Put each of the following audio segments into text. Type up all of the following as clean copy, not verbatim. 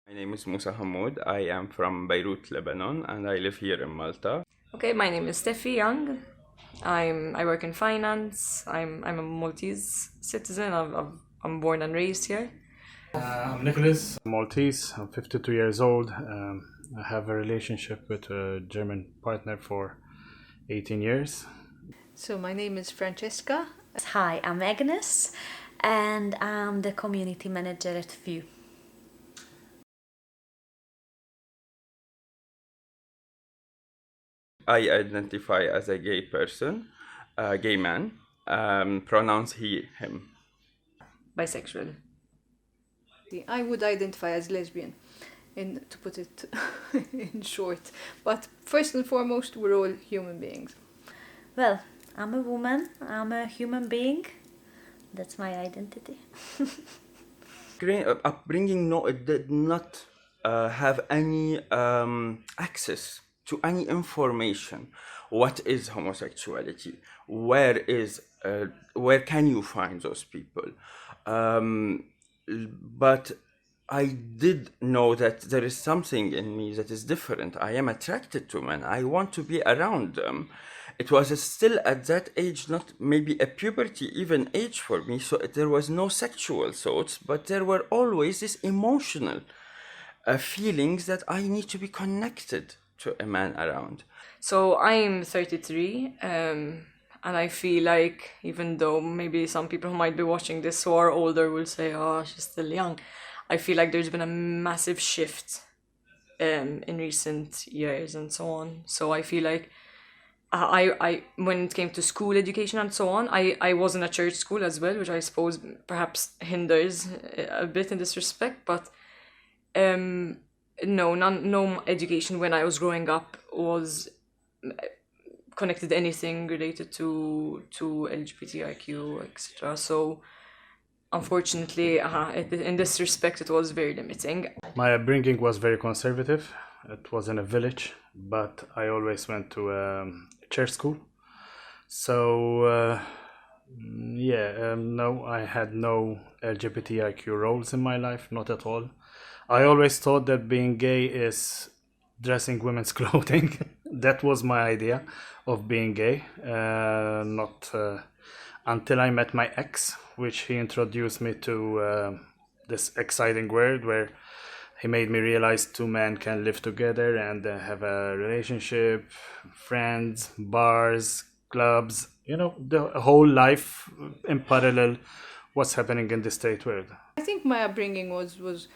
My name is Musa Hamoud. I am from Beirut, Lebanon, and I live here in Malta. Okay, my name is Steffi Young. I work in finance. I'm a Maltese citizen. I'm born and raised here. I'm Nicholas, Maltese. I'm 52 years old. I have a relationship with a German partner for 18 years. So my name is Francesca. Hi, I'm Agnes, and I'm the community manager at VIEW. I identify as a gay person, a gay man. Pronouns he, him. Bisexual. I would identify as lesbian, to put it in short. But first and foremost, we're all human beings. Well, I'm a woman, I'm a human being. That's my identity. Upbringing, no, it did not have any access to any information. What is homosexuality? Where can you find those people? But I did know that there is something in me that is different. I am attracted to men. I want to be around them. It was still at that age, not maybe a puberty even age for me, so there was no sexual thoughts, but there were always these emotional feelings that I need to be connected to a man around. So I'm 33, and I feel like even though maybe some people who might be watching this who are older will say, "Oh, she's still young," I feel like there's been a massive shift in recent years and so on. So I feel like I when it came to school education and so on, I was in a church school as well, which I suppose perhaps hinders a bit in this respect. But no education when I was growing up was connected to anything related to LGBTQ, etc. So unfortunately, in this respect, it was very limiting. My upbringing was very conservative. It was in a village, but I always went to church school. So, no, I had no LGBTIQ roles in my life, not at all. I always thought that being gay is dressing women's clothing. That was my idea of being gay. Not until I met my ex, which he introduced me to this exciting world where he made me realize two men can live together and have a relationship, friends, bars, clubs, the whole life in parallel what's happening in the state world. I think my upbringing was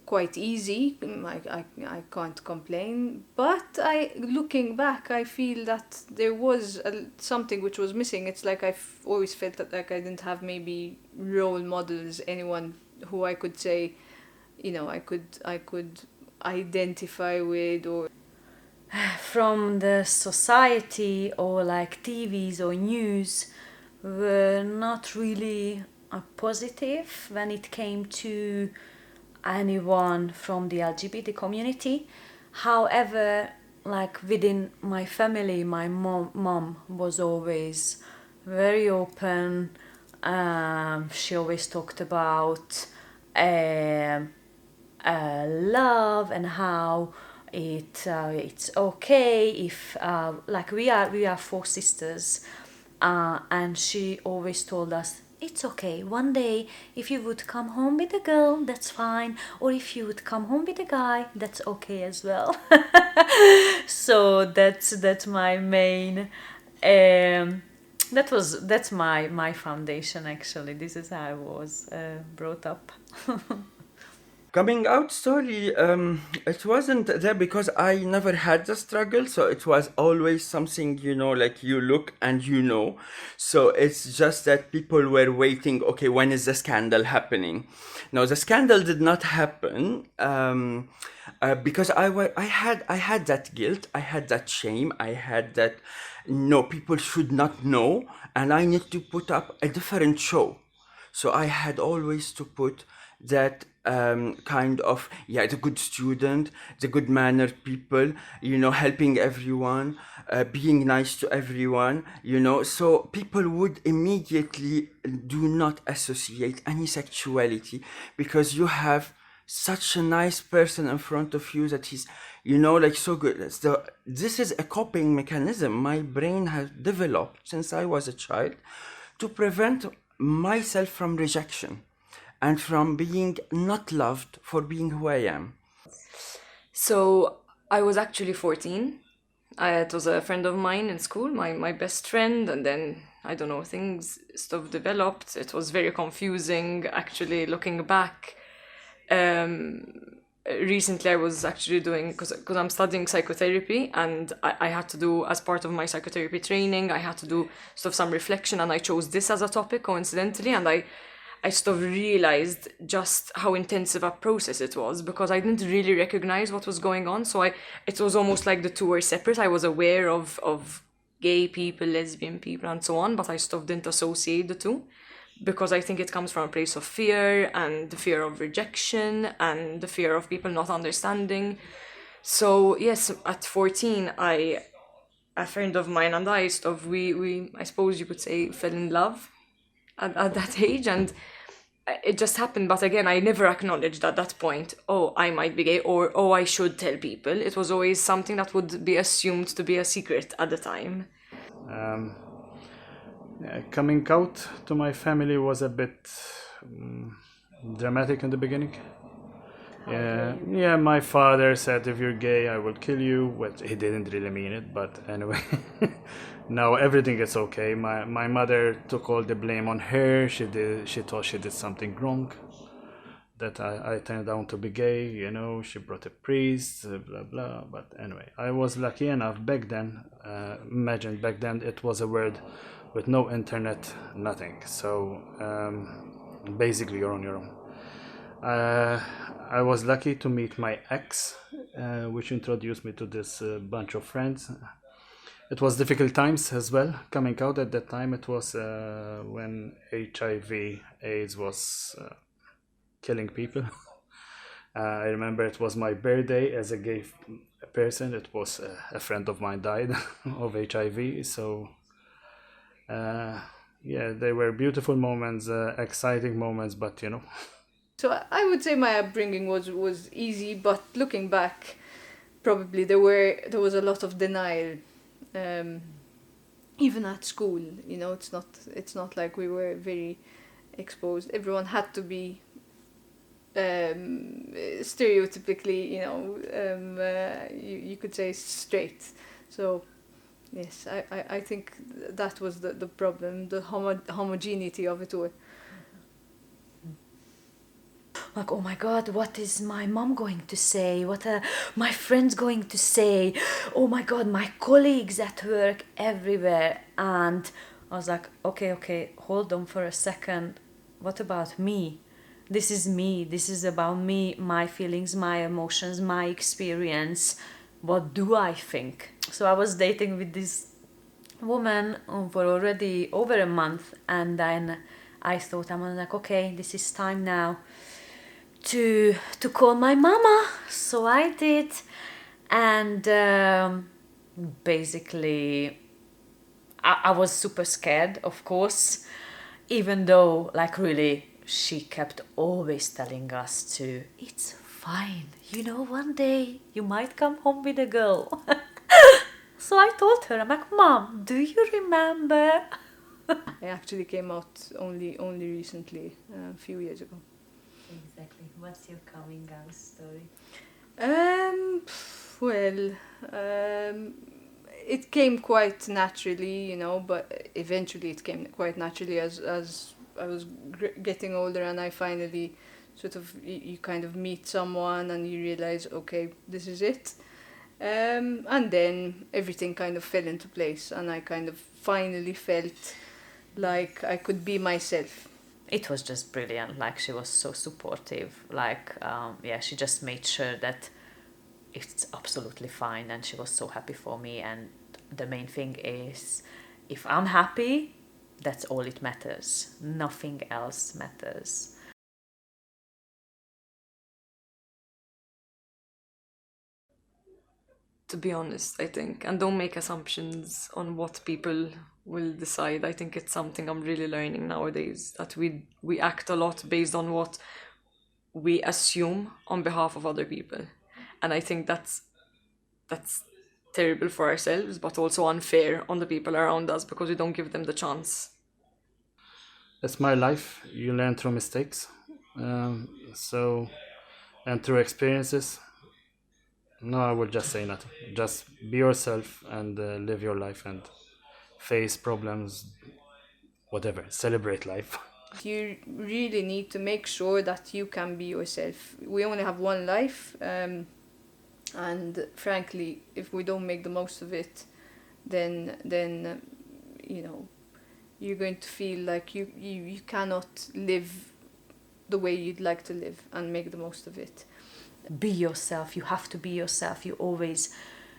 quite easy. I can't complain. But looking back, I feel that there was something which was missing. It's like I've always felt that like I didn't have maybe role models, anyone who I could say, I could identify with, or From the society or like TVs or news were not really positive when it came to anyone from the LGBT community. However, like within my family, my mom was always very open. She always talked about love and how it's okay if like we are four sisters, and she always told us it's okay. One day, if you would come home with a girl, that's fine, or if you would come home with a guy, that's okay as well. So that's my main. That's my foundation actually. This is how I was brought up. Coming out story, it wasn't there because I never had the struggle, so it was always something, like you look and So it's just that people were waiting, okay, when is the scandal happening? No, the scandal did not happen because I had that guilt, I had that shame, I had that, no, people should not know, and I need to put up a different show. So I had always to put that kind of, the good student, the good mannered people, helping everyone, being nice to everyone, so people would immediately do not associate any sexuality because you have such a nice person in front of you that he's, you know, like so good. So this is a coping mechanism my brain has developed since I was a child to prevent myself from rejection and from being not loved for being who I am. So I was actually 14. It was a friend of mine in school, my best friend, and then I don't know, things stuff developed. It was very confusing actually looking back. Recently I was actually doing, because I'm studying psychotherapy, and I had to do, as part of my psychotherapy training, I had to do some reflection, and I chose this as a topic coincidentally, and I sort of realized just how intensive a process it was, because I didn't really recognize what was going on. So it was almost like the two were separate. I was aware of gay people, lesbian people, and so on, but I sort of didn't associate the two, because I think it comes from a place of fear, and the fear of rejection, and the fear of people not understanding. So yes, at 14, a friend of mine and I sort of, we I suppose you could say, fell in love at that age, and it just happened. But again, I never acknowledged at that point, oh, I might be gay, or oh, I should tell people. It was always something that would be assumed to be a secret at the time. Coming out to my family was a bit dramatic in the beginning. Yeah, my father said, if you're gay, I will kill you. Well, he didn't really mean it, but anyway. Now everything is okay. My mother took all the blame on her. She thought she did something wrong, that I turned out to be gay, you know. She brought a priest, blah blah. But anyway, I was lucky enough back then. Imagine, back then it was a world with no internet, nothing. So basically you're on your own. I was lucky to meet my ex, which introduced me to this bunch of friends. It was difficult times as well coming out at that time. It was when HIV/AIDS was killing people. I remember it was my birthday as a gay person. It was a friend of mine died of HIV. So yeah, they were beautiful moments, exciting moments, but you know. So I would say my upbringing was easy, but looking back, probably there was a lot of denial, even at school. You know, it's not like we were very exposed. Everyone had to be stereotypically, you know, you could say straight. So yes, I think that was the problem, the homogeneity of it all. Like, oh my god, what is my mom going to say? What are my friends going to say? Oh my god, my colleagues at work, everywhere. And I was like, okay, hold on for a second. What about me? This is me. This is about me, my feelings, my emotions, my experience. What do I think? So I was dating with this woman for already over a month, and then I thought, I'm like, okay, this is time now to call my mama. So I did, and basically I was super scared, of course, even though, like, really, she kept always telling us to, it's fine, you know, one day you might come home with a girl. So I told her, I'm like, Mom, do you remember? I actually came out only recently, a few years ago. Exactly. What's your coming out story? Well, it came quite naturally, you know, but eventually it came quite naturally as I was getting older, and I finally sort of, you kind of meet someone and you realize, okay, this is it. And then everything kind of fell into place, and I kind of finally felt like I could be myself. It was just brilliant. Like, she was so supportive. Like, yeah, she just made sure that it's absolutely fine, and she was so happy for me. And the main thing is, if I'm happy, that's all it matters. Nothing else matters. To be honest, I think, and don't make assumptions on what people will decide. I think it's something I'm really learning nowadays, that we act a lot based on what we assume on behalf of other people. And I think that's terrible for ourselves, but also unfair on the people around us because we don't give them the chance. It's my life. You learn through mistakes. So, and through experiences. No, I would just say nothing. Just be yourself and live your life and face problems, whatever. Celebrate life. You really need to make sure that you can be yourself. We only have one life, and frankly, if we don't make the most of it, then you know, you're going to feel like you cannot live the way you'd like to live and make the most of it. Be yourself. You have to be yourself.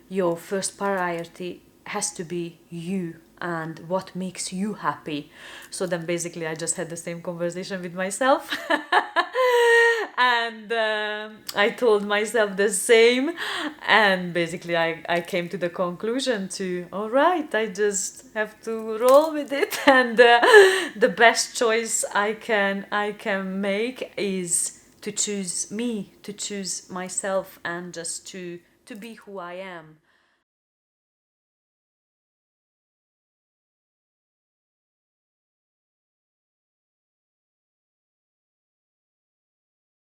Your first priority has to be you and what makes you happy. So then basically I just had the same conversation with myself. And I told myself the same, and basically I came to the conclusion to, all right, I just have to roll with it, and the best choice I can make is to choose me, to choose myself, and just to be who I am.